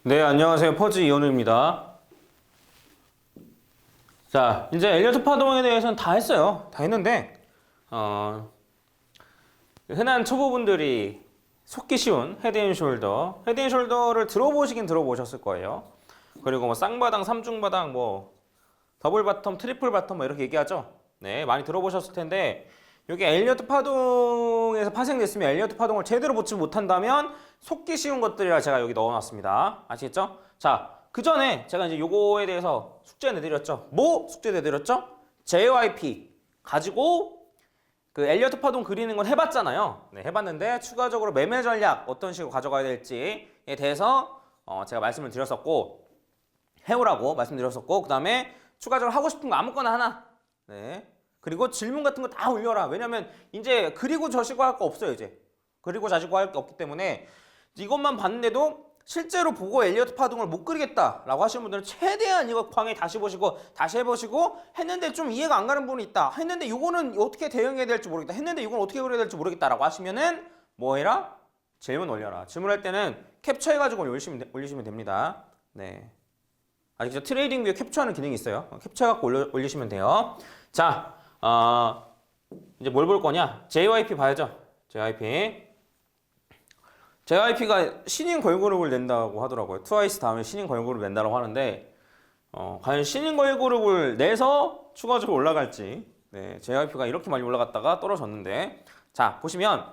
네, 안녕하세요. 퍼즈 이현우입니다. 자, 이제 엘리어트 파동에 대해서는 다 했어요. 다 했는데, 흔한 초보분들이 속기 쉬운 헤드앤숄더를 들어보시긴 들어보셨을 거예요. 그리고 뭐 쌍바닥, 삼중바닥, 뭐 더블 바텀, 트리플 바텀 뭐 이렇게 얘기하죠. 네, 많이 들어보셨을 텐데, 이게 엘리어트 파동에서 파생됐으면 엘리어트 파동을 제대로 보지 못한다면 속기 쉬운 것들이라 제가 여기 넣어놨습니다. 아시겠죠? 자, 그 전에 제가 이제 요거에 대해서 숙제 내드렸죠. 뭐 숙제 내드렸죠? JYP 가지고 그 엘리어트 파동 그리는 건 해봤잖아요. 네, 해봤는데 추가적으로 매매 전략 어떤 식으로 가져가야 될지에 대해서 제가 말씀을 드렸었고 해오라고 말씀드렸었고 그 다음에 추가적으로 하고 싶은 거 아무거나 하나. 네. 그리고 질문 같은 거 다 올려라. 왜냐면 이제 그리고 저시고 할 거 없어요. 이제 그리고 자시고 할 게 없기 때문에 이것만 봤는데도 실제로 보고 엘리어트 파동을 못 그리겠다라고 하시는 분들은 최대한 이거 강의 다시 보시고 다시 해보시고 했는데 좀 이해가 안 가는 부분이 있다. 했는데 이거는 어떻게 대응해야 될지 모르겠다. 했는데 이건 어떻게 그려야 될지 모르겠다라고 하시면은 뭐 해라? 질문 올려라. 질문할 때는 캡처해가지고 올리시면 됩니다. 네. 아시죠? 트레이딩 뷰에 캡처하는 기능이 있어요. 캡처해갖고 올리시면 돼요. 자, 이제 뭘 볼 거냐? JYP 봐야죠. JYP가 신인 걸그룹을 낸다고 하더라고요. 트와이스 다음에 신인 걸그룹 낸다고 하는데 과연 신인 걸그룹을 내서 추가적으로 올라갈지. 네, JYP가 이렇게 많이 올라갔다가 떨어졌는데 자, 보시면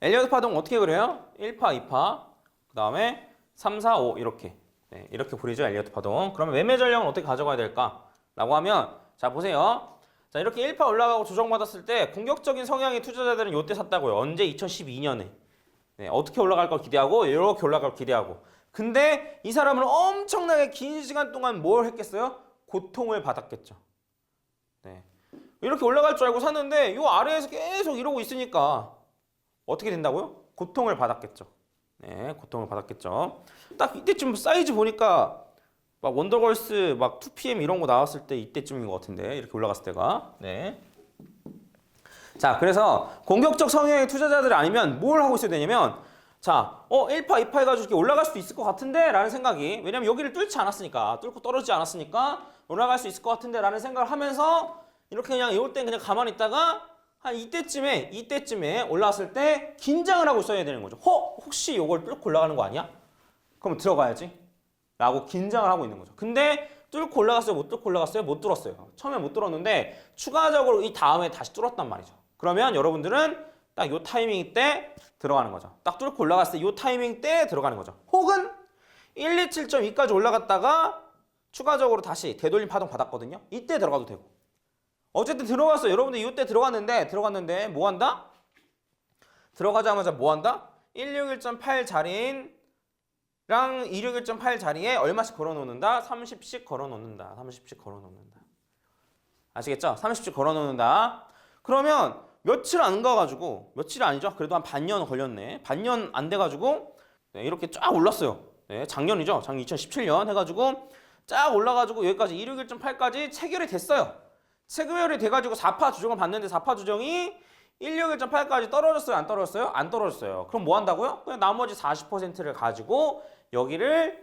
엘리어트 파동 어떻게 그려요? 1파, 2파, 그 다음에 3, 4, 5 이렇게. 네, 이렇게 그리죠. 엘리어트 파동. 그러면 매매 전략은 어떻게 가져가야 될까? 라고 하면 자, 보세요. 자, 이렇게 1파 올라가고 조정받았을 때 공격적인 성향의 투자자들은 요때 샀다고요. 언제? 2012년에. 네, 어떻게 올라갈 걸 기대하고 이렇게 올라갈 걸 기대하고. 근데 이 사람은 엄청나게 긴 시간 동안 뭘 했겠어요? 고통을 받았겠죠. 네. 이렇게 올라갈 줄 알고 샀는데 이 아래에서 계속 이러고 있으니까 어떻게 된다고요? 고통을 받았겠죠. 네, 고통을 받았겠죠. 딱 이때쯤 사이즈 보니까 막 원더걸스 막 2PM 이런 거 나왔을 때 이때쯤인 것 같은데 이렇게 올라갔을 때가. 네. 자, 그래서 공격적 성향의 투자자들이 아니면 뭘 하고 있어야 되냐면 자, 1파, 2파 해가지고 이렇게 올라갈 수도 있을 것 같은데 라는 생각이 왜냐면 여기를 뚫지 않았으니까 뚫고 떨어지지 않았으니까 올라갈 수 있을 것 같은데 라는 생각을 하면서 이렇게 그냥 이럴 땐 그냥 가만히 있다가 한 이때쯤에 올라왔을 때 긴장을 하고 있어야 되는 거죠. 혹시 이걸 뚫고 올라가는 거 아니야? 그럼 들어가야지 라고 긴장을 하고 있는 거죠. 근데 뚫고 올라갔어요? 못 뚫고 올라갔어요? 못 뚫었어요. 처음에 못 뚫었는데 추가적으로 이 다음에 다시 뚫었단 말이죠. 그러면 여러분들은 딱 요 타이밍 때 들어가는 거죠. 딱 뚫고 올라갔을 때 요 타이밍 때 들어가는 거죠. 혹은 127.2까지 올라갔다가 추가적으로 다시 되돌림 파동 받았거든요. 이때 들어가도 되고. 어쨌든 들어갔어요. 여러분들 이때 들어갔는데 뭐 한다? 들어가자마자 뭐 한다? 161.8 자리인 랑 261.8 자리에 얼마씩 걸어놓는다? 30씩 걸어놓는다. 30씩 걸어놓는다. 아시겠죠? 30씩 걸어놓는다. 그러면 며칠 안 가가지고 며칠 아니죠? 그래도 한 반년 걸렸네. 반년 안 돼가지고 네, 이렇게 쫙 올랐어요. 네, 작년이죠. 작년 2017년 해가지고 쫙 올라가지고 여기까지 261.8까지 체결이 됐어요. 체결이 돼가지고 4파 조정을 봤는데 4파 조정이 161.8까지 떨어졌어요? 안 떨어졌어요? 안 떨어졌어요. 그럼 뭐 한다고요? 그냥 나머지 40%를 가지고 여기를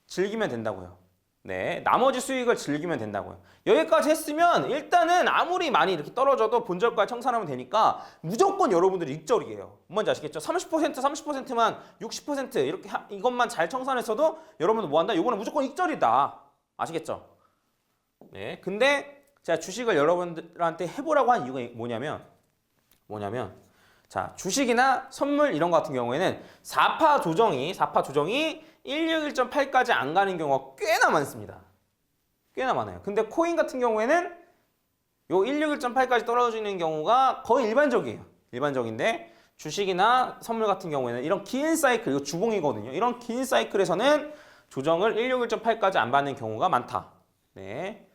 즐기면 된다고요. 네, 나머지 수익을 즐기면 된다고요. 여기까지 했으면 일단은 아무리 많이 이렇게 떨어져도 본절과 청산하면 되니까 무조건 여러분들이 익절이에요. 뭔지 아시겠죠? 30%만 60% 이렇게 이것만 잘 청산했어도 여러분들 뭐 한다? 이거는 무조건 익절이다. 아시겠죠? 네, 근데 제가 주식을 여러분들한테 해보라고 한 이유가 뭐냐면 자, 주식이나 선물 이런 거 같은 경우에는 4파 조정이 161.8까지 안 가는 경우가 꽤나 많습니다. 꽤나 많아요. 근데 코인 같은 경우에는 요 161.8까지 떨어지는 경우가 거의 일반적인데 주식이나 선물 같은 경우에는 이런 긴 사이클, 이거 주봉이거든요. 이런 긴 사이클에서는 조정을 161.8까지 안 받는 경우가 많다. 네.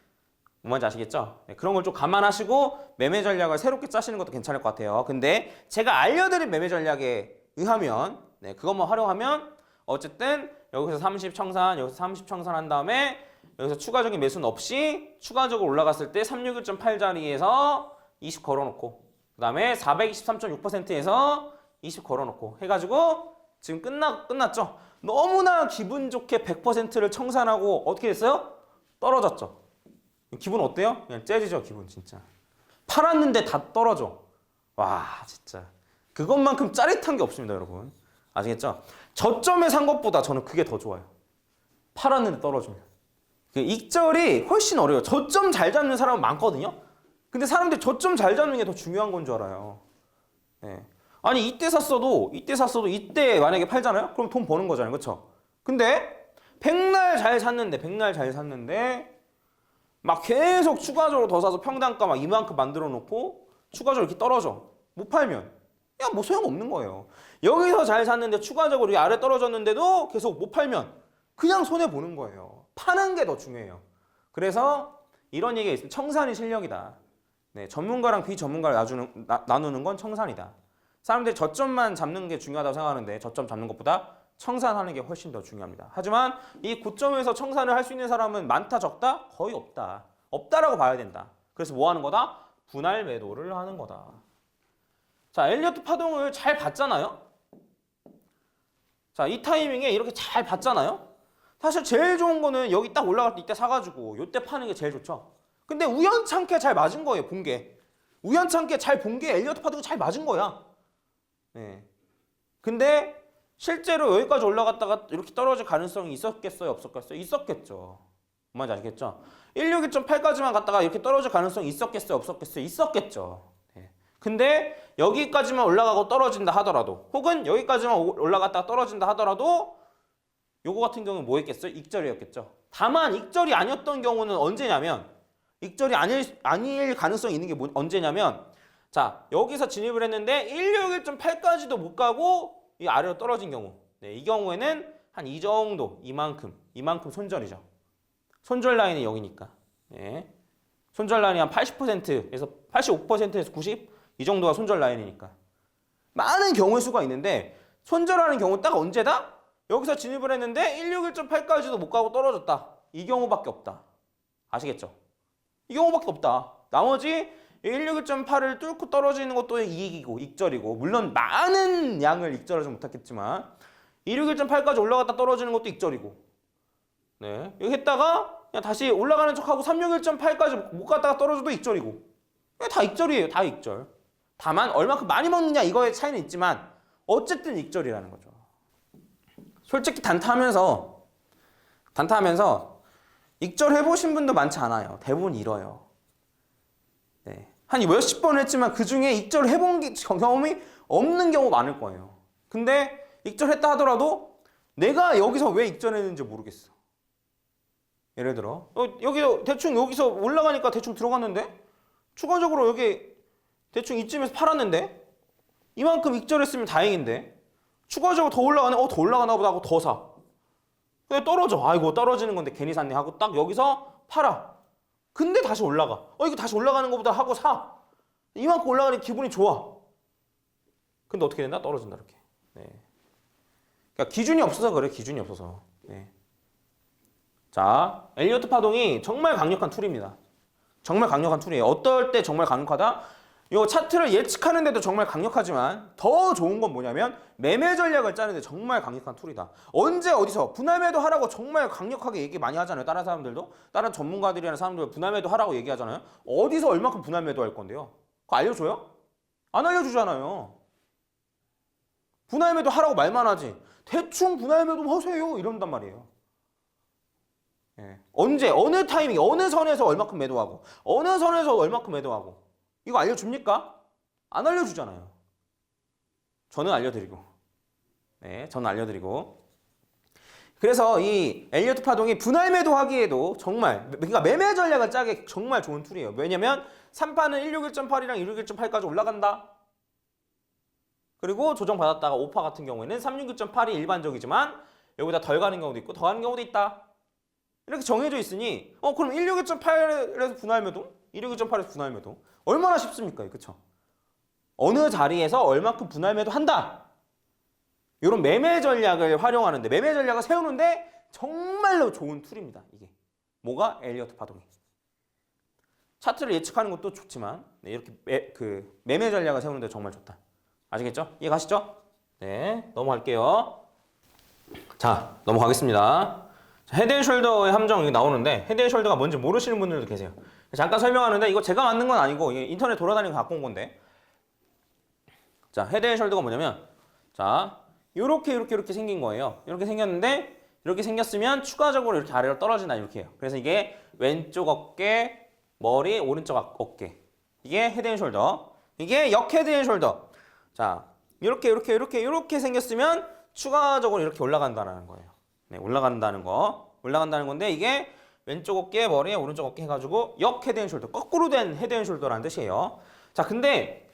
뭔지 아시겠죠? 네, 그런 걸 좀 감안하시고 매매 전략을 새롭게 짜시는 것도 괜찮을 것 같아요. 근데 제가 알려드린 매매 전략에 의하면 네, 그것만 활용하면 어쨌든 여기서 30 청산, 여기서 30 청산한 다음에 여기서 추가적인 매수는 없이 추가적으로 올라갔을 때 361.8 자리에서 20 걸어놓고 그 다음에 423.6%에서 20 걸어놓고 해가지고 지금 끝났죠? 너무나 기분 좋게 100%를 청산하고 어떻게 됐어요? 떨어졌죠. 기분 어때요? 그냥 째지죠, 기분 진짜. 팔았는데 다 떨어져. 와, 진짜. 그것만큼 짜릿한 게 없습니다, 여러분. 아시겠죠? 저점에 산 것보다 저는 그게 더 좋아요. 팔았는데 떨어지면. 익절이 훨씬 어려워요. 저점 잘 잡는 사람은 많거든요. 근데 사람들이 저점 잘 잡는 게 더 중요한 건 줄 알아요. 네. 아니 이때 샀어도 이때 만약에 팔잖아요? 그럼 돈 버는 거잖아요. 그렇죠? 근데 백날 잘 샀는데 막 계속 추가적으로 더 사서 평단가 막 이만큼 만들어 놓고 추가적으로 이렇게 떨어져. 못 팔면 야 뭐 소용없는 거예요. 여기서 잘 샀는데 추가적으로 이 아래 떨어졌는데도 계속 못 팔면 그냥 손해 보는 거예요. 파는 게 더 중요해요. 그래서 이런 얘기가 있습니다. 청산이 실력이다. 네, 전문가랑 비전문가를 나누는 건 청산이다. 사람들이 저점만 잡는 게 중요하다고 생각하는데 저점 잡는 것보다 청산하는 게 훨씬 더 중요합니다. 하지만 이 고점에서 청산을 할 수 있는 사람은 많다 적다? 거의 없다. 없다라고 봐야 된다. 그래서 뭐 하는 거다? 분할 매도를 하는 거다. 자, 엘리어트 파동을 잘 봤잖아요. 자, 이 타이밍에 이렇게 잘 봤잖아요. 사실 제일 좋은 거는 여기 딱 올라갈 때 이때 사가지고 이때 파는 게 제일 좋죠. 근데 우연찮게 잘 맞은 거예요, 본 게. 우연찮게 잘 본 게 엘리어트 파동이 잘 맞은 거야. 네. 근데 실제로 여기까지 올라갔다가 이렇게 떨어질 가능성이 있었겠어요, 없었겠어요? 있었겠죠. 뭔지 아시겠죠? 161.8까지만 갔다가 이렇게 떨어질 가능성이 있었겠어요, 없었겠어요? 있었겠죠. 네. 근데 여기까지만 올라가고 떨어진다 하더라도 혹은 여기까지만 올라갔다가 떨어진다 하더라도 요거 같은 경우는 뭐였겠어요? 익절이었겠죠. 다만 익절이 아니었던 경우는 언제냐면 익절이 아닐 가능성이 있는 게 언제냐면 자, 여기서 진입을 했는데 161.8까지도 못 가고 이 아래로 떨어진 경우. 네, 이 경우에는 한 이 정도, 이만큼 손절이죠. 손절 라인이 여기니까. 네. 손절 라인이 한 80%에서 85%에서 90? 이 정도가 손절 라인이니까. 많은 경우의 수가 있는데 손절하는 경우 딱 언제다? 여기서 진입을 했는데 161.8까지도 못 가고 떨어졌다. 이 경우밖에 없다. 아시겠죠? 이 경우밖에 없다. 나머지 161.8을 뚫고 떨어지는 것도 이익이고 익절이고 물론 많은 양을 익절하지 못했겠지만 161.8까지 올라갔다 떨어지는 것도 익절이고 네 여기 했다가 그냥 다시 올라가는 척하고 361.8까지 못 갔다가 떨어져도 익절이고 다 익절이에요. 다 익절. 다만 얼마큼 많이 먹느냐 이거의 차이는 있지만 어쨌든 익절이라는 거죠. 솔직히 단타하면서 익절 해보신 분도 많지 않아요. 대부분 잃어요. 네. 한 몇십 번 했지만 그 중에 익절을 해본 경험이 없는 경우 많을 거예요. 근데 익절했다 하더라도 내가 여기서 왜 익절했는지 모르겠어. 예를 들어 대충 여기서 올라가니까 대충 들어갔는데 추가적으로 여기 대충 이쯤에서 팔았는데 이만큼 익절했으면 다행인데 추가적으로 더 올라가네? 더 올라가나 보다 하고 더 사. 근데 떨어져. 아이고 떨어지는 건데 괜히 샀네 하고 딱 여기서 팔아. 근데 다시 올라가. 이거 다시 올라가는 것보다 하고 사. 이만큼 올라가니 기분이 좋아. 근데 어떻게 된다? 떨어진다 이렇게. 네. 그러니까 기준이 없어서 그래. 기준이 없어서. 네. 자, 엘리어트 파동이 정말 강력한 툴입니다. 정말 강력한 툴이에요. 어떨 때 정말 강력하다? 이 차트를 예측하는데도 정말 강력하지만 더 좋은 건 뭐냐면 매매 전략을 짜는데 정말 강력한 툴이다. 언제 어디서 분할 매도 하라고 정말 강력하게 얘기 많이 하잖아요. 다른 사람들도. 다른 전문가들이나 사람들 분할 매도 하라고 얘기하잖아요. 어디서 얼마큼 분할 매도 할 건데요? 그거 알려줘요? 안 알려주잖아요. 분할 매도 하라고 말만 하지. 대충 분할 매도 하세요. 이런단 말이에요. 예. 언제, 어느 타이밍, 어느 선에서 얼마큼 매도하고 어느 선에서 얼마큼 매도하고 이거 알려줍니까? 안 알려주잖아요. 저는 알려드리고. 네, 저는 알려드리고. 그래서 이 엘리어트 파동이 분할 매도하기에도 정말, 그러니까 매매 전략을 짜기 정말 좋은 툴이에요. 왜냐면 3파는 161.8이랑 161.8까지 올라간다. 그리고 조정받았다가 5파 같은 경우에는 361.8이 일반적이지만 여기다 덜 가는 경우도 있고 더 가는 경우도 있다. 이렇게 정해져 있으니 그럼 161.8에서 분할 매도? 161.8에서 분할 매도? 얼마나 쉽습니까? 그쵸? 어느 자리에서 얼마큼 분할 매도 한다. 이런 매매 전략을 활용하는데 매매 전략을 세우는데 정말로 좋은 툴입니다. 이게 뭐가? 엘리어트 파동이. 차트를 예측하는 것도 좋지만 이렇게 매매 전략을 세우는데 정말 좋다. 아시겠죠? 이해 가시죠? 네, 넘어갈게요. 자, 넘어가겠습니다. 자, 헤드앤숄더의 함정 이게 나오는데 헤드앤숄더가 뭔지 모르시는 분들도 계세요. 잠깐 설명하는데 이거 제가 만든 건 아니고 인터넷 돌아다니는 거 갖고 온 건데 자, 헤드앤숄더가 뭐냐면 자, 요렇게 생긴 거예요. 이렇게 생겼는데 이렇게 생겼으면 추가적으로 이렇게 아래로 떨어진다 이렇게 해요. 그래서 이게 왼쪽 어깨, 머리, 오른쪽 어깨. 이게 헤드앤숄더. 이게 역 헤드앤숄더. 자, 이렇게 생겼으면 추가적으로 이렇게 올라간다는 거예요. 네, 올라간다는 건데 이게 왼쪽 어깨, 머리, 오른쪽 어깨 해가지고 역 헤드앤숄더. 거꾸로 된 헤드앤숄더라는 뜻이에요. 자, 근데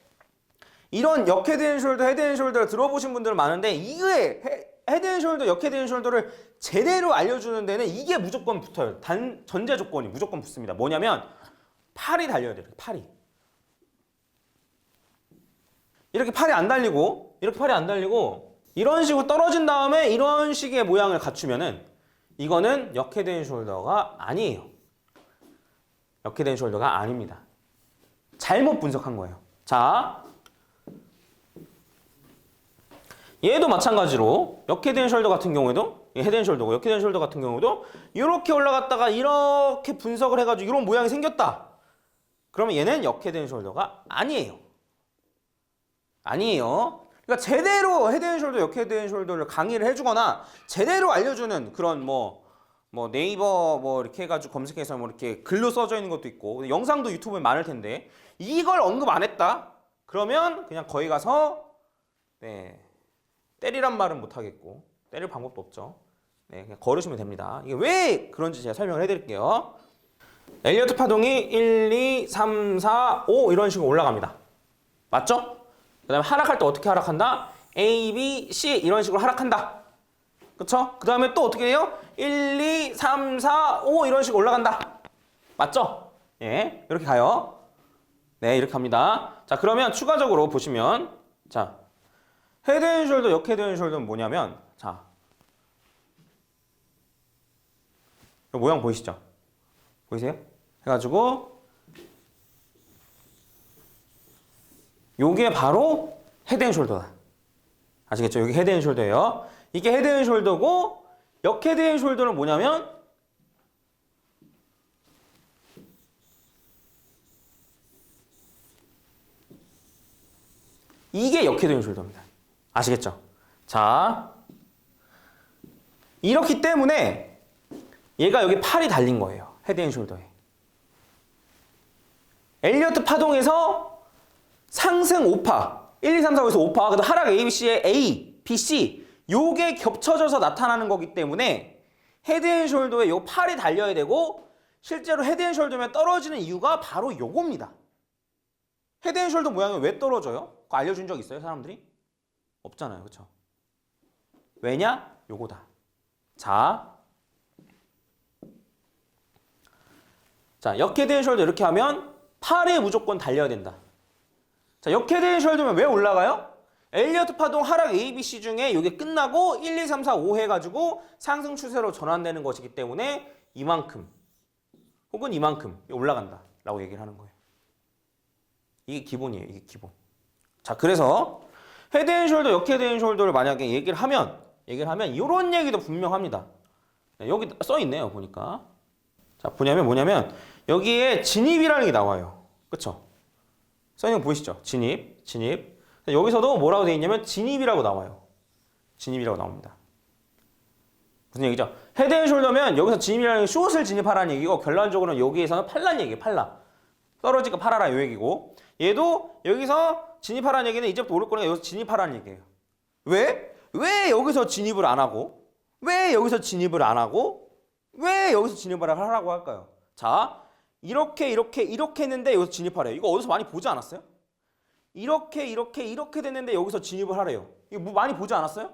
이런 역 헤드앤숄더, 헤드앤숄더를 들어보신 분들은 많은데 이게 헤드앤숄더, 역 헤드앤숄더를 제대로 알려주는 데는 이게 무조건 붙어요. 전제 조건이 무조건 붙습니다. 뭐냐면 팔이 달려야 돼요. 팔이. 이렇게 팔이 안 달리고 이런 식으로 떨어진 다음에 이런 식의 모양을 갖추면은 이거는 역 헤드앤숄더가 아니에요. 역 헤드앤숄더가 아닙니다. 잘못 분석한 거예요. 자, 얘도 마찬가지로 역 헤드앤숄더 같은 경우에도 헤드앤숄더고 역 헤드앤숄더 같은 경우도 이렇게 올라갔다가 이렇게 분석을 해가지고 이런 모양이 생겼다. 그러면 얘는 역 헤드앤숄더가 아니에요. 그러니까 제대로 헤드앤숄더, 역 헤드앤숄더를 강의를 해주거나 제대로 알려주는 그런 뭐 네이버 이렇게 해가지고 검색해서 이렇게 글로 써져 있는 것도 있고 영상도 유튜브에 많을 텐데 이걸 언급 안 했다? 그러면 그냥 거기 가서 때리란 말은 못 하겠고 때릴 방법도 없죠. 네, 그냥 걸으시면 됩니다. 이게 왜 그런지 제가 설명을 해드릴게요. 엘리어트 파동이 1, 2, 3, 4, 5 이런 식으로 올라갑니다. 맞죠? 그 다음에 하락할 때 어떻게 하락한다? A, B, C 이런 식으로 하락한다. 그쵸? 그 다음에 또 어떻게 해요? 1, 2, 3, 4, 5 이런 식으로 올라간다. 맞죠? 예, 이렇게 가요. 네, 이렇게 갑니다. 자, 그러면 추가적으로 보시면 자, 헤드앤숄더, 역 헤드앤숄더는 뭐냐면 자, 모양 보이시죠? 보이세요? 해가지고 요게 바로 헤드앤숄더다. 아시겠죠? 여기 헤드앤숄더예요. 이게 헤드앤숄더고 역 헤드앤숄더는 뭐냐면 이게 역 헤드앤숄더입니다. 아시겠죠? 자, 이렇기 때문에 얘가 여기 팔이 달린 거예요. 헤드앤숄더에. 엘리어트 파동에서 상승 5파, 1, 2, 3, 4, 5에서 5파, 그다음 하락 A, B, C의 A, B, C 요게 겹쳐져서 나타나는 거기 때문에 헤드앤숄더에 요 팔이 달려야 되고 실제로 헤드앤숄더면 떨어지는 이유가 바로 요겁니다. 헤드앤숄더 모양이 왜 떨어져요? 그거 알려준 적 있어요, 사람들이? 없잖아요, 그렇죠? 왜냐? 요거다. 자, 역 헤드앤숄더 이렇게 하면 팔이 무조건 달려야 된다. 자, 역 헤드앤숄더면 왜 올라가요? 엘리어트 파동 하락 A, B, C 중에 이게 끝나고 1, 2, 3, 4, 5 해가지고 상승 추세로 전환되는 것이기 때문에 이만큼 혹은 이만큼 올라간다 라고 얘기를 하는 거예요. 이게 기본이에요. 이게 기본. 자, 그래서 헤드앤숄더, 역 헤드앤숄더를 만약에 얘기를 하면 이런 얘기도 분명합니다. 여기 써 있네요. 보니까. 자, 뭐냐면 여기에 진입이라는 게 나와요. 그쵸? 써 있는 거 보이시죠? 진입. 여기서도 뭐라고 되어 있냐면 진입이라고 나와요. 진입이라고 나옵니다. 무슨 얘기죠? 헤드앤숄더면 여기서 진입이라는 게 숏을 진입하라는 얘기고 결론적으로는 여기에서는 팔라는 얘기예요. 팔라. 떨어지니까 팔아라 이 얘기고 얘도 여기서 진입하라는 얘기는 이제부터 오를 거니까 여기서 진입하라는 얘기예요. 왜? 왜 여기서 진입을 안 하고 왜 여기서 진입을 하라고 할까요? 자, 이렇게 했는데 여기서 진입하래요. 이거 어디서 많이 보지 않았어요? 이렇게 됐는데 여기서 진입을 하래요. 이거 뭐 많이 보지 않았어요?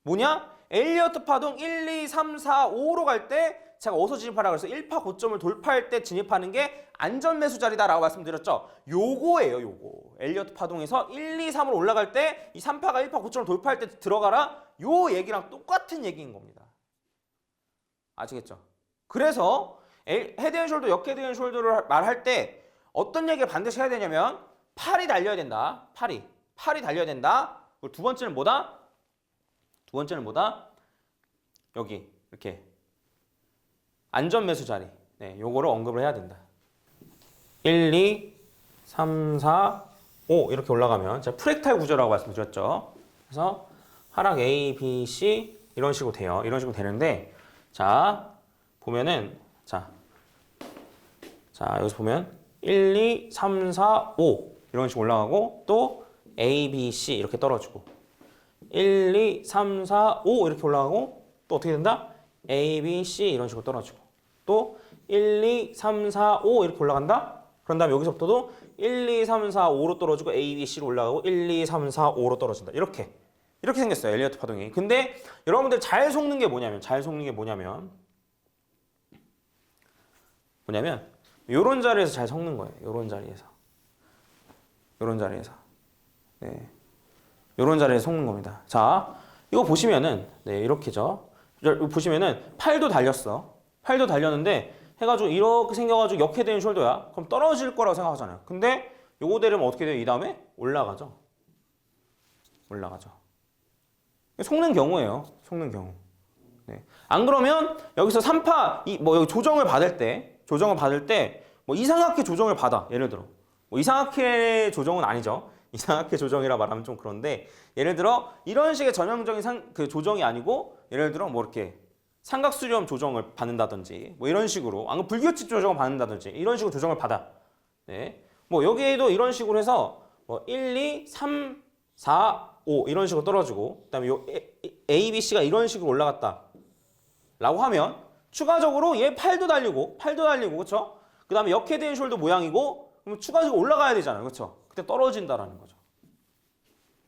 뭐냐? 엘리어트 파동 1, 2, 3, 4, 5로 갈 때 제가 어디서 진입하라고 그래서 1파 고점을 돌파할 때 진입하는 게 안전 매수 자리다라고 말씀드렸죠. 요거예요, 요거. 엘리어트 파동에서 1, 2, 3으로 올라갈 때 이 3파가 1파 고점을 돌파할 때 들어가라. 요 얘기랑 똑같은 얘기인 겁니다. 아시겠죠? 그래서 헤드앤숄더, 역 헤드앤숄더를 말할 때 어떤 얘기를 반드시 해야 되냐면 팔이 달려야 된다. 팔이 달려야 된다. 그리고 두 번째는 뭐다? 여기 이렇게 안전 매수 자리. 네, 요거를 언급을 해야 된다. 1, 2, 3, 4, 5 이렇게 올라가면 제가 프랙탈 구조라고 말씀드렸죠. 그래서 하락 A, B, C 이런 식으로 돼요. 이런 식으로 되는데 자 보면은 자 여기서 보면 1, 2, 3, 4, 5 이런 식으로 올라가고 또 A, B, C 이렇게 떨어지고 1, 2, 3, 4, 5 이렇게 올라가고 또 어떻게 된다? A, B, C 이런 식으로 떨어지고 또 1, 2, 3, 4, 5 이렇게 올라간다? 그런 다음에 여기서부터도 1, 2, 3, 4, 5로 떨어지고 A, B, C로 올라가고 1, 2, 3, 4, 5로 떨어진다. 이렇게 생겼어요. 엘리어트 파동이. 근데 여러분들 잘 속는 게 뭐냐면 요런 자리에서 잘 속는 거예요. 요런 자리에서. 네. 요런 자리에서 속는 겁니다. 자, 이거 보시면은 네, 이렇게죠. 보시면은 팔도 달렸어. 팔도 달렸는데 해가지고 이렇게 생겨가지고 역해되는 숄더야. 그럼 떨어질 거라고 생각하잖아요. 근데 요거 되려면 어떻게 돼요? 이 다음에 올라가죠. 속는 경우예요. 네. 안 그러면 여기서 3파 여기 조정을 받을 때 뭐 이상하게 조정을 받아. 예를 들어 뭐 이상하게 조정은 아니죠. 이상하게 조정이라 말하면 좀 그런데 예를 들어 이런 식의 전형적인 그 조정이 아니고 예를 들어 뭐 이렇게 삼각수렴 조정을 받는다든지 뭐 이런 식으로 불규칙 조정을 받는다든지 이런 식으로 조정을 받아. 네. 뭐 여기에도 이런 식으로 해서 뭐 1, 2, 3, 4, 5 이런 식으로 떨어지고 그다음에 요 A, B, C가 이런 식으로 올라갔다 라고 하면 추가적으로 얘 팔도 달리고 그렇죠? 그다음에 역헤드앤 숄더 모양이고 그럼 추가적으로 올라가야 되잖아요. 그렇죠? 그때 떨어진다라는 거죠.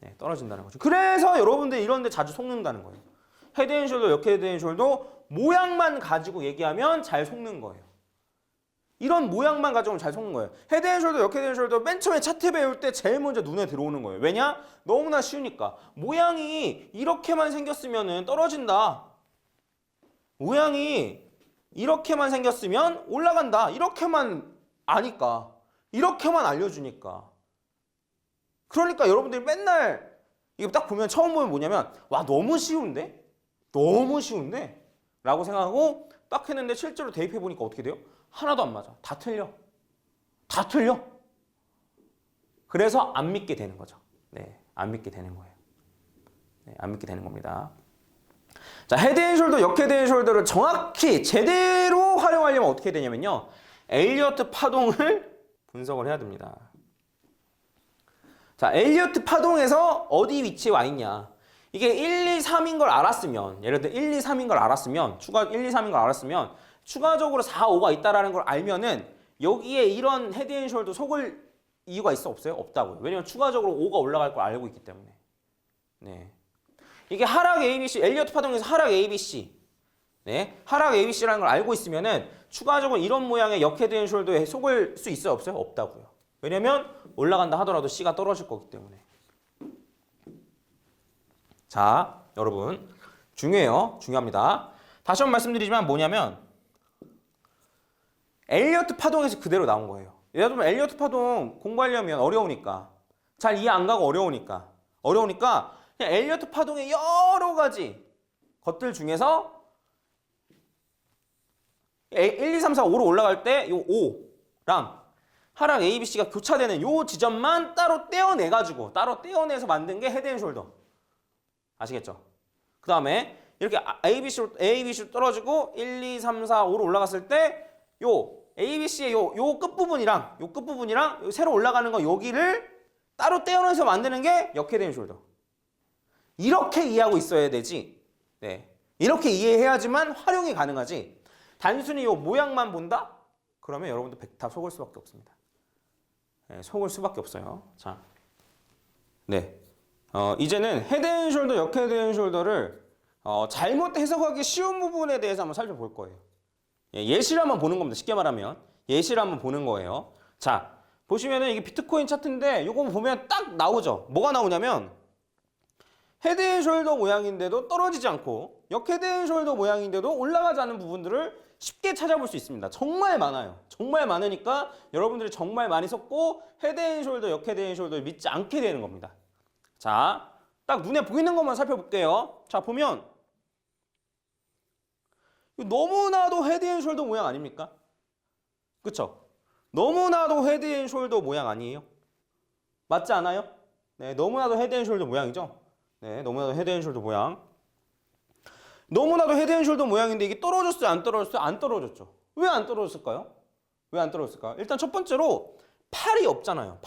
네, 떨어진다는 거죠. 그래서 여러분들 이런 데 자주 속는다는 거예요. 헤드앤숄더, 역헤드앤숄더 모양만 가지고 얘기하면 잘 속는 거예요. 이런 모양만 가지고 잘 속는 거예요. 헤드앤숄더, 역헤드앤숄더 맨 처음에 차트 배울 때 제일 먼저 눈에 들어오는 거예요. 왜냐? 너무나 쉬우니까. 모양이 이렇게만 생겼으면 떨어진다. 모양이 이렇게만 생겼으면 올라간다. 이렇게만 아니까. 이렇게만 알려주니까. 그러니까 여러분들이 맨날 이거 딱 보면 처음 보면 뭐냐면 와 너무 쉬운데? 라고 생각하고 딱 했는데 실제로 대입해 보니까 어떻게 돼요? 하나도 안 맞아. 다 틀려. 그래서 안 믿게 되는 거죠. 네, 안 믿게 되는 거예요. 네, 안 믿게 되는 겁니다. 자, 헤드앤숄더, 역헤드앤숄더를 정확히 제대로 활용하려면 어떻게 되냐면요. 엘리어트 파동을 분석을 해야 됩니다. 자, 엘리어트 파동에서 어디 위치에 와 있냐. 이게 1, 2, 3인 걸 알았으면 예를 들어 1, 2, 3인 걸 알았으면 추가적으로 4, 5가 있다라는 걸 알면은 여기에 이런 헤드앤숄더 속을 이유가 있어 없어요? 없다고요. 왜냐면 추가적으로 5가 올라갈 걸 알고 있기 때문에. 네. 이게 하락 ABC, 엘리어트 파동에서 하락 ABC. 네. 하락 ABC라는 걸 알고 있으면은 추가적으로 이런 모양의 역헤드앤숄더에 속을 수 있어요? 없어요? 없다고요. 왜냐면 올라간다 하더라도 C가 떨어질 거기 때문에. 자, 여러분. 중요해요. 중요합니다. 다시 한번 말씀드리지만 뭐냐면 엘리어트 파동에서 그대로 나온 거예요. 예를 들면 엘리어트 파동 공부하려면 어려우니까 잘 이해 안 가고 어려우니까 그냥 엘리어트 파동의 여러 가지 것들 중에서 1, 2, 3, 4, 5로 올라갈 때 이 5랑 하락 A, B, C가 교차되는 이 지점만 따로 떼어내서 만든 게 헤드앤숄더. 아시겠죠? 그 다음에 이렇게 A, B, C로 떨어지고 1, 2, 3, 4, 5로 올라갔을 때 요 A, B, C의 요 끝부분이랑 요 새로 올라가는 거 여기를 따로 떼어내서 만드는 게 역헤드앤숄더. 이렇게 이해하고 있어야 되지. 네. 이렇게 이해해야지만 활용이 가능하지. 단순히 요 모양만 본다? 그러면 여러분들 다 속을 수밖에 없습니다. 네, 속을 수밖에 없어요. 자, 네. 이제는 헤드앤숄더, 역헤드앤숄더를 잘못 해석하기 쉬운 부분에 대해서 한번 살펴볼 거예요. 예시를 한번 보는 겁니다. 쉽게 말하면 예시를 한번 보는 거예요. 자, 보시면은 이게 비트코인 차트인데 이거 보면 딱 나오죠. 뭐가 나오냐면 헤드앤숄더 모양인데도 떨어지지 않고 역헤드앤숄더 모양인데도 올라가지 않는 부분들을 쉽게 찾아볼 수 있습니다. 정말 많아요. 정말 많으니까 여러분들이 정말 많이 속고 헤드앤숄더, 역헤드앤숄더를 믿지 않게 되는 겁니다. 자, 딱 눈에 보이는 것만 살펴볼게요. 자, 보면 너무나도 헤드앤숄더 모양 아닙니까? 그쵸? 너무나도 헤드앤숄더 모양 아니에요? 맞지 않아요? 네, 너무나도 헤드앤숄더 모양이죠? 네, 너무나도 헤드앤숄더 모양. 너무나도 헤드앤숄더 모양인데 이게 떨어졌어요? 안 떨어졌어요? 안 떨어졌죠. 왜 안 떨어졌을까요? 왜 안 떨어졌을까요? 일단 첫 번째로 팔이 없잖아요.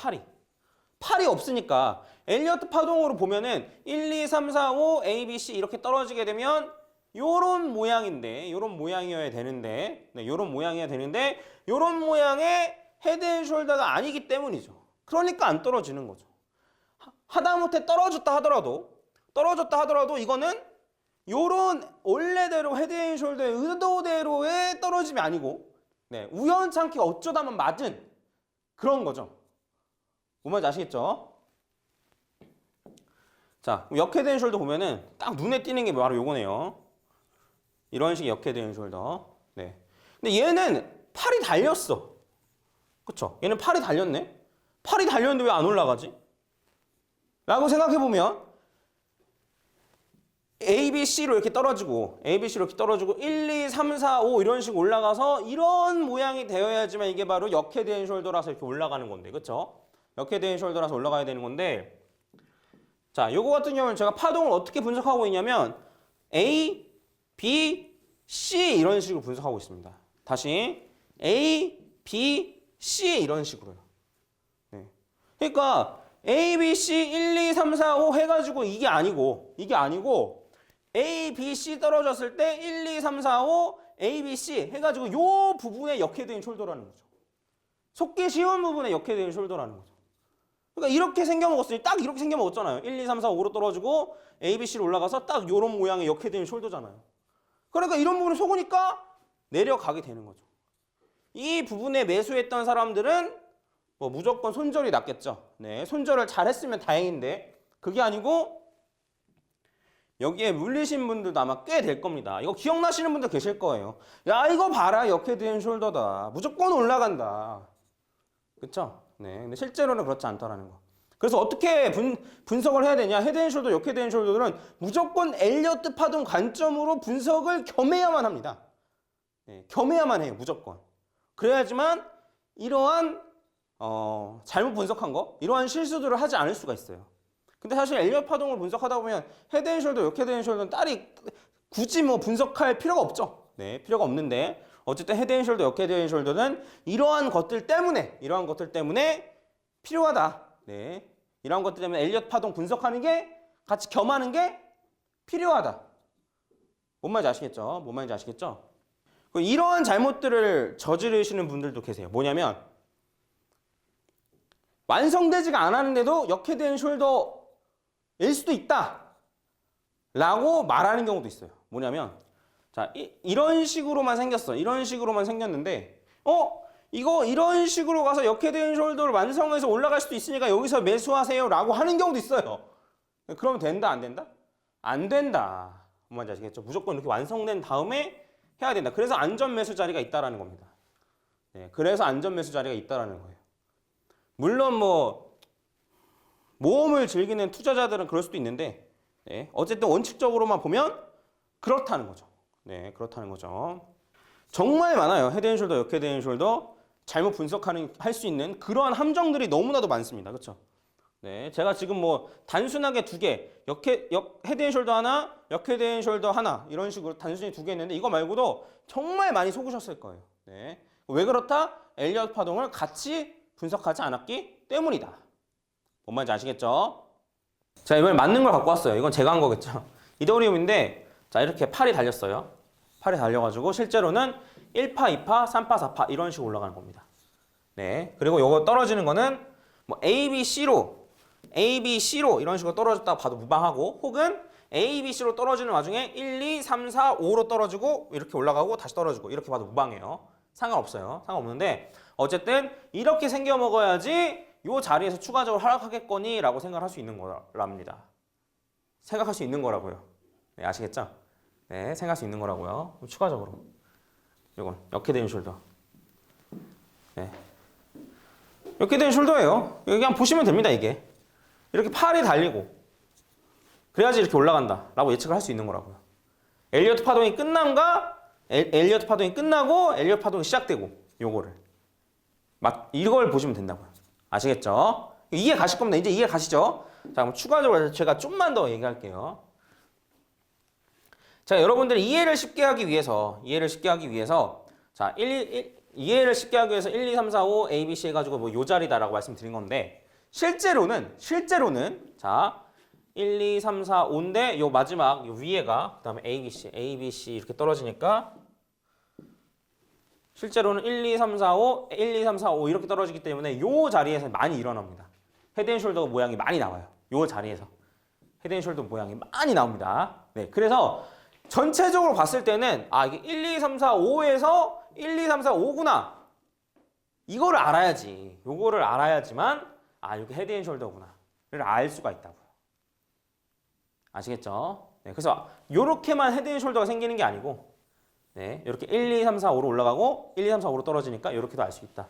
팔이 없으니까 엘리어트 파동으로 보면은 1, 2, 3, 4, 5, A, B, C 이렇게 떨어지게 되면 요런 모양인데, 요런 모양이어야 되는데, 네, 요런 모양이어야 되는데 요런 모양의 헤드앤숄더가 아니기 때문이죠. 그러니까 안 떨어지는 거죠. 하다못해 떨어졌다 하더라도 이거는 요런 원래대로 헤드앤숄더의 의도대로의 떨어짐이 아니고, 네, 우연찮게 어쩌다만 맞은 그런 거죠. 뭔 말인지 아시겠죠? 자, 역헤드앤숄더 보면은 딱 눈에 띄는 게 바로 요거네요. 이런 식의 역헤드앤숄더. 네. 근데 얘는 팔이 달렸어. 그쵸? 얘는 팔이 달렸네? 팔이 달렸는데 왜 안 올라가지? 라고 생각해보면 A, B, C로 이렇게 떨어지고 A, B, C로 이렇게 떨어지고 1, 2, 3, 4, 5 이런 식으로 올라가서 이런 모양이 되어야지만 이게 바로 역헤드앤숄더라서 이렇게 올라가는 건데, 그쵸? 역헤드앤숄더라서 올라가야 되는 건데, 자, 요거 같은 경우는 제가 파동을 어떻게 분석하고 있냐면 A, B, C 이런 식으로 분석하고 있습니다. 다시 A, B, C 이런 식으로요. 네. 그러니까 A, B, C 1, 2, 3, 4, 5 해가지고 이게 아니고 A, B, C 떨어졌을 때 1, 2, 3, 4, 5 A, B, C 해가지고 요 부분에 역헤드앤숄더라는 거죠. 속기 쉬운 부분에 역헤드앤숄더라는 거죠. 그러니까 이렇게 생겨먹었으니 딱 이렇게 생겨먹었잖아요. 1, 2, 3, 4, 5로 떨어지고 A, B, C로 올라가서 딱 요런 모양의 역헤드앤숄더잖아요. 그러니까 이런 부분을 속으니까 내려가게 되는 거죠. 이 부분에 매수했던 사람들은 뭐 무조건 손절이 낫겠죠. 네, 손절을 잘했으면 다행인데 그게 아니고 여기에 물리신 분들도 아마 꽤 될 겁니다. 이거 기억나시는 분들 계실 거예요. 야, 이거 봐라, 역헤드앤숄더다. 무조건 올라간다. 그쵸? 네, 근데 실제로는 그렇지 않다라는 거. 그래서 어떻게 분석을 해야 되냐? 헤드앤숄더, 역헤드앤숄더는 무조건 엘리어트 파동 관점으로 분석을 겸해야만 합니다. 네, 겸해야만 해요, 무조건. 그래야지만 이러한 잘못 분석한 거, 이러한 실수들을 하지 않을 수가 있어요. 근데 사실 엘리어트 파동을 분석하다 보면 헤드앤숄더, 역헤드앤숄더는 딸이 굳이 뭐 분석할 필요가 없죠. 네, 필요가 없는데 어쨌든 헤드앤숄더, 역헤드앤숄더는 이러한 것들 때문에 필요하다. 네, 이러한 것들 때문에 엘리어트 파동 분석하는 게 같이 겸하는 게 필요하다. 뭔 말인지 아시겠죠? 뭔 말인지 아시겠죠? 이러한 잘못들을 저지르시는 분들도 계세요. 뭐냐면 완성되지가 않았는데도 역헤드앤숄더일 수도 있다 라고 말하는 경우도 있어요. 뭐냐면 자, 이런 식으로만 생겼어. 이런 식으로만 생겼는데 이거 이런 식으로 가서 역헤드앤숄더를 완성해서 올라갈 수도 있으니까 여기서 매수하세요 라고 하는 경우도 있어요. 그러면 된다, 안 된다? 안 된다. 뭔지 아시겠죠? 무조건 이렇게 완성된 다음에 해야 된다. 그래서 안전 매수 자리가 있다라는 겁니다. 네, 그래서 안전 매수 자리가 있다라는 거예요. 물론 뭐 모험을 즐기는 투자자들은 그럴 수도 있는데, 네, 어쨌든 원칙적으로만 보면 그렇다는 거죠. 네, 그렇다는 거죠. 정말 많아요. 헤드앤숄더, 역헤드앤숄더 잘못 분석하는 할 수 있는 그러한 함정들이 너무나도 많습니다. 그렇죠? 네, 제가 지금 뭐 단순하게 두 개, 헤드앤숄더 하나, 역헤드앤숄더 하나 이런 식으로 단순히 두 개 했는데 이거 말고도 정말 많이 속으셨을 거예요. 네, 왜 그렇다? 엘리어트 파동을 같이 분석하지 않았기 때문이다. 뭔 말인지 아시겠죠? 자, 이번에 맞는 걸 갖고 왔어요. 이건 제가 한 거겠죠. 이더리움인데 자, 이렇게 팔이 달렸어요. 팔이 달려가지고 실제로는 1파, 2파, 3파, 4파 이런 식으로 올라가는 겁니다. 네, 그리고 요거 떨어지는 거는 뭐 A, B, C로 이런 식으로 떨어졌다고 봐도 무방하고, 혹은 A, B, C로 떨어지는 와중에 1, 2, 3, 4, 5로 떨어지고 이렇게 올라가고 다시 떨어지고 이렇게 봐도 무방해요. 상관없어요. 상관없는데 어쨌든 이렇게 생겨 먹어야지 이 자리에서 추가적으로 하락하겠거니 라고 생각할 수 있는 거랍니다. 생각할 수 있는 거라고요. 네, 아시겠죠? 네, 생각할 수 있는 거라고요. 추가적으로 이건 역헤드앤숄더. 네, 역헤드앤숄더예요. 그냥 보시면 됩니다. 이게 이렇게 팔이 달리고 그래야지 이렇게 올라간다 라고 예측을 할 수 있는 거라고요. 엘리어트 파동이 끝남과 엘리어트 파동이 끝나고 엘리어트 파동이 시작되고 요거를 막 이걸 보시면 된다고요. 아시겠죠? 이해 가실 겁니다. 이제 이해 가시죠? 자, 그럼 추가적으로 제가 좀만 더 얘기할게요. 자, 여러분들이 이해를 쉽게 하기 위해서 자, 이해를 쉽게 하기 위해서 1, 2, 3, 4, 5 A, B, C 해가지고 뭐 요 자리다라고 말씀드린 건데 실제로는 자 1, 2, 3, 4, 5인데 요 마지막 요 위에가 그다음에 A, B, C 이렇게 떨어지니까 실제로는 1, 2, 3, 4, 5, 1, 2, 3, 4, 5 이렇게 떨어지기 때문에 요 자리에서 많이 일어납니다. 헤드앤숄더 모양이 많이 나와요. 요 자리에서 헤드앤숄더 모양이 많이 나옵니다. 네, 그래서 전체적으로 봤을 때는 아 이게 1, 2, 3, 4, 5에서 1, 2, 3, 4, 5구나. 이거를 알아야지. 요거를 알아야지만 아 이게 헤드앤숄더구나를 알 수가 있다고요. 아시겠죠? 네, 그래서 요렇게만 헤드앤숄더가 생기는 게 아니고 네, 이렇게 1, 2, 3, 4, 5로 올라가고 1, 2, 3, 4, 5로 떨어지니까 이렇게도 알 수 있다.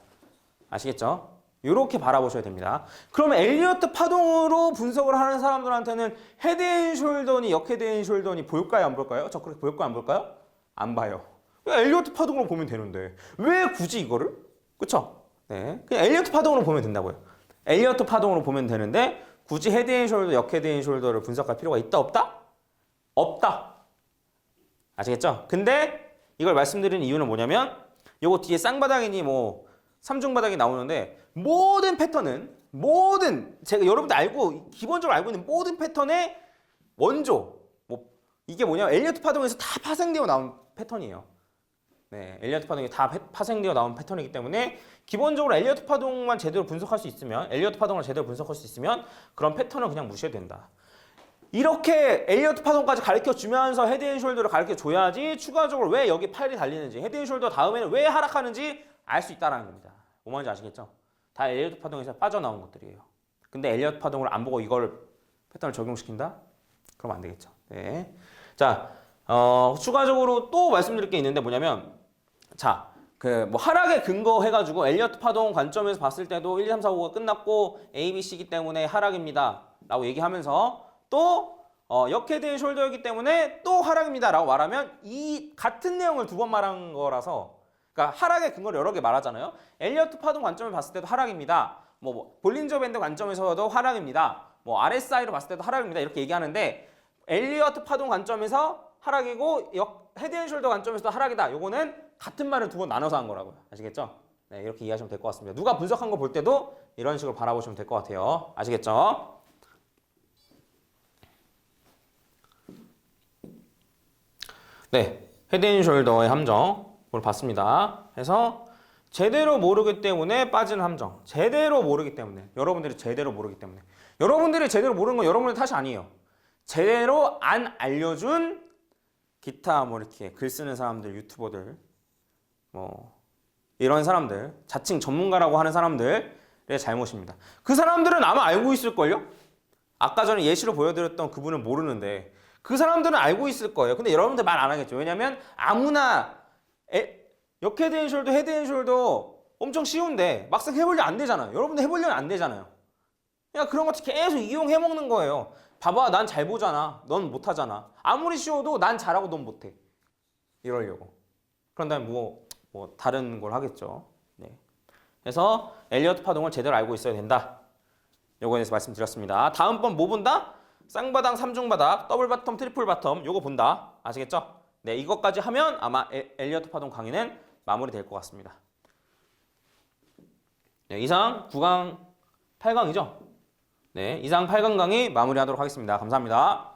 아시겠죠? 이렇게 바라보셔야 됩니다. 그러면 엘리어트 파동으로 분석을 하는 사람들한테는 헤드앤숄더니 역헤드앤숄더니 볼까요? 안 볼까요? 저 그렇게 볼까요? 안 볼까요? 안 봐요. 엘리어트 파동으로 보면 되는데 왜 굳이 이거를? 그쵸? 네, 그냥 엘리어트 파동으로 보면 된다고요. 엘리어트 파동으로 보면 되는데 굳이 헤드앤숄더, 역헤드앤숄더를 분석할 필요가 있다 없다? 없다. 아시겠죠? 근데 이걸 말씀드리는 이유는 뭐냐면 요거 뒤에 쌍바닥이니 뭐 삼중바닥이 나오는데 모든 패턴은 제가 여러분들 기본적으로 알고 있는 모든 패턴의 원조 뭐 이게 뭐냐 엘리어트 파동에서 다 파생되어 나온 패턴이에요. 네, 엘리어트 파동이 다 파생되어 나온 패턴이기 때문에 기본적으로 엘리어트 파동만 제대로 분석할 수 있으면 엘리어트 파동을 제대로 분석할 수 있으면 그런 패턴을 그냥 무시해도 된다. 이렇게 엘리어트 파동까지 가르쳐주면서 헤드앤숄더를 가르쳐줘야지 추가적으로 왜 여기 팔이 달리는지 헤드앤숄더 다음에는 왜 하락하는지 알 수 있다는 겁니다. 뭐 말인지 아시겠죠? 다 엘리어트 파동에서 빠져나온 것들이에요. 근데 엘리어트 파동을 안 보고 이걸 패턴을 적용시킨다? 그럼 안 되겠죠. 네. 자, 추가적으로 또 말씀드릴 게 있는데 뭐냐면 자, 그 뭐 하락에 근거해가지고 엘리어트 파동 관점에서 봤을 때도 1, 2, 3, 4, 5가 끝났고 A, B, C이기 때문에 하락입니다. 라고 얘기하면서 또 역헤드앤숄더이기 때문에 또 하락입니다. 라고 말하면 이 같은 내용을 두 번 말한 거라서 그러니까 하락의 근거를 여러 개 말하잖아요. 엘리어트 파동 관점을 봤을 때도 하락입니다. 뭐 볼린저 밴드 관점에서도 하락입니다. 뭐 RSI로 봤을 때도 하락입니다. 이렇게 얘기하는데 엘리어트 파동 관점에서 하락이고 헤드앤숄더 관점에서도 하락이다. 요거는 같은 말을 두 번 나눠서 한 거라고요. 아시겠죠? 네, 이렇게 이해하시면 될 것 같습니다. 누가 분석한 거 볼 때도 이런 식으로 바라보시면 될 것 같아요. 아시겠죠? 네, 헤드앤숄더의 함정을 봤습니다. 그래서 제대로 모르기 때문에 빠지는 함정. 제대로 모르기 때문에. 여러분들이 제대로 모르기 때문에. 여러분들이 제대로 모르는 건 여러분의 탓이 아니에요. 제대로 안 알려준 기타 뭐 이렇게 글 쓰는 사람들, 유튜버들, 뭐 이런 사람들, 자칭 전문가라고 하는 사람들의 잘못입니다. 그 사람들은 아마 알고 있을걸요? 아까 전에 예시로 보여드렸던 그분은 모르는데 그 사람들은 알고 있을 거예요. 근데 여러분들 말 안 하겠죠. 왜냐면 아무나 역헤드앤숄더, 헤드앤숄더 엄청 쉬운데 막상 해보려면 안 되잖아요. 여러분들 해보려면 안 되잖아요. 그냥 그런 것들 계속 이용해 먹는 거예요. 봐봐, 난 잘 보잖아. 넌 못하잖아. 아무리 쉬워도 난 잘하고 넌 못해. 이러려고. 그런 다음에 뭐 다른 걸 하겠죠. 네. 그래서 엘리어트 파동을 제대로 알고 있어야 된다. 요거에 대해서 말씀드렸습니다. 다음번 뭐 본다? 쌍바닥, 삼중바닥, 더블 바텀, 트리플 바텀 요거 본다. 아시겠죠? 네, 이것까지 하면 아마 엘리어트 파동 강의는 마무리될 것 같습니다. 네, 이상 9강 8강이죠? 네, 이상 8강 강의 마무리하도록 하겠습니다. 감사합니다.